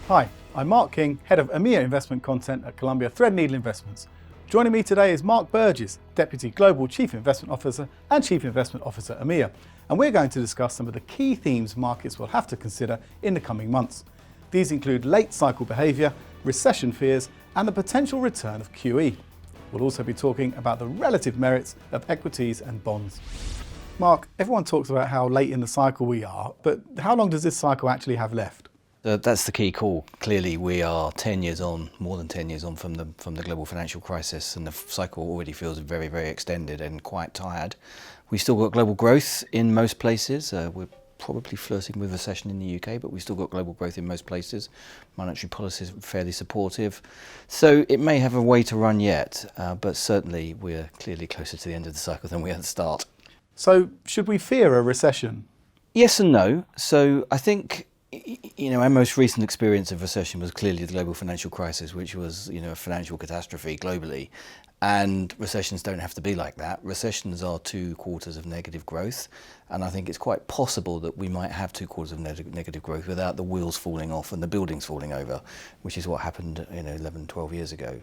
Hi, I'm Mark King, Head of EMEA Investment Content at Columbia Threadneedle Investments. Joining me today is Mark Burgess, Deputy Global Chief Investment Officer and Chief Investment Officer EMEA. And we're going to discuss some of the key themes markets will have to consider in the coming months. These include late cycle behaviour, recession fears and the potential return of QE. We'll also be talking about the relative merits of equities and bonds. Mark, everyone talks about how late in the cycle we are, but how long does this cycle actually have left? That's the key call. Clearly, we are 10 years on, more than 10 years on from the global financial crisis, and the cycle already feels very, very extended and quite tired. We've still got global growth in most places. We're probably flirting with recession in the UK, but we've still got global growth in most places. Monetary policy is fairly supportive. So it may have a way to run yet, but certainly we're clearly closer to the end of the cycle than we are at the start. So should we fear a recession? Yes and no. So I think, our most recent experience of recession was clearly the global financial crisis, which was, a financial catastrophe globally. And recessions don't have to be like that. Recessions are 2 quarters of negative growth. And I think it's quite possible that we might have 2 quarters of negative growth without the wheels falling off and the buildings falling over, which is what happened, 11, 12 years ago.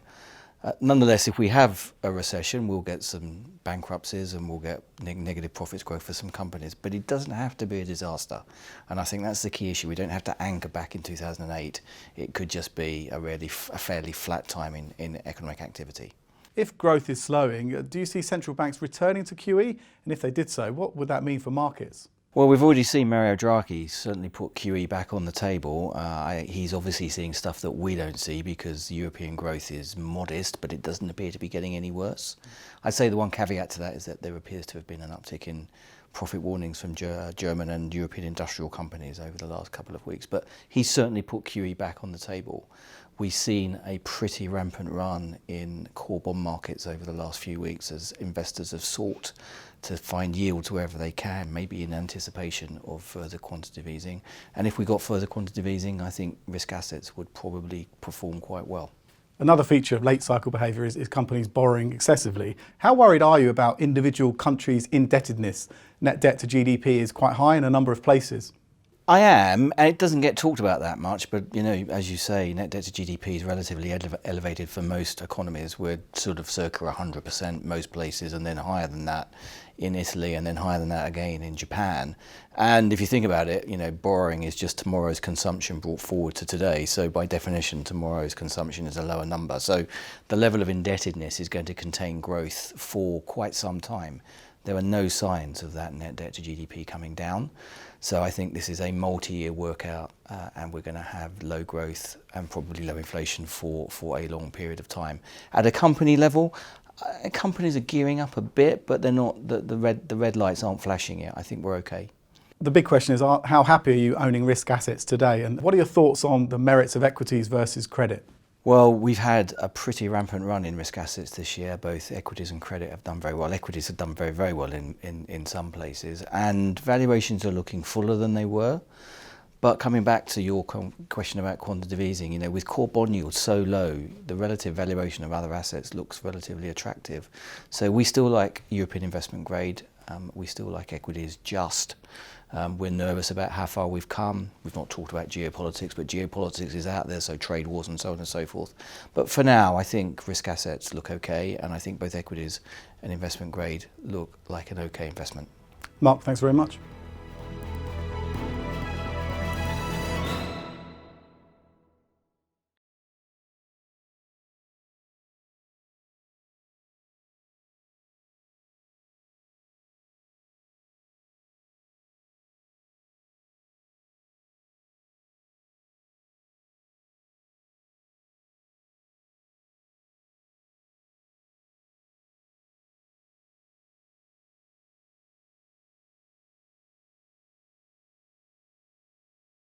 Nonetheless, if we have a recession, we'll get some bankruptcies and we'll get negative profits growth for some companies, but it doesn't have to be a disaster. And I think that's the key issue. We don't have to anchor back in 2008. It could just be a fairly flat time in economic activity. If growth is slowing, do you see central banks returning to QE? And if they did so, what would that mean for markets? Well, we've already seen Mario Draghi certainly put QE back on the table. He's obviously seeing stuff that we don't see because European growth is modest, but it doesn't appear to be getting any worse. I'd say the one caveat to that is that there appears to have been an uptick in profit warnings from German and European industrial companies over the last couple of weeks, but he's certainly put QE back on the table. We've seen a pretty rampant run in core bond markets over the last few weeks as investors have sought to find yields wherever they can, maybe in anticipation of further quantitative easing. And if we got further quantitative easing, I think risk assets would probably perform quite well. Another feature of late cycle behaviour is companies borrowing excessively. How worried are you about individual countries' indebtedness? Net debt to GDP is quite high in a number of places. I am, and it doesn't get talked about that much, but as you say, net debt to GDP is relatively elevated for most economies. We're sort of circa 100% most places, and then higher than that in Italy, and then higher than that again in Japan. And if you think about it, borrowing is just tomorrow's consumption brought forward to today. So by definition, tomorrow's consumption is a lower number. So the level of indebtedness is going to contain growth for quite some time. There are no signs of that net debt to GDP coming down. So I think this is a multi-year workout and we're going to have low growth and probably low inflation for a long period of time. At a company level, companies are gearing up a bit, but they're not, the red lights aren't flashing yet. I think we're okay. The big question is, how happy are you owning risk assets today? And what are your thoughts on the merits of equities versus credit? Well, we've had a pretty rampant run in risk assets this year. Both equities and credit have done very well. Equities have done very, very well in some places. And valuations are looking fuller than they were. But coming back to your question about quantitative easing, with core bond yields so low, the relative valuation of other assets looks relatively attractive. So we still like European investment grade. We still like equities just. We're nervous about how far we've come. We've not talked about geopolitics, but geopolitics is out there, so trade wars and so on and so forth. But for now, I think risk assets look okay, and I think both equities and investment grade look like an okay investment. Mark, thanks very much.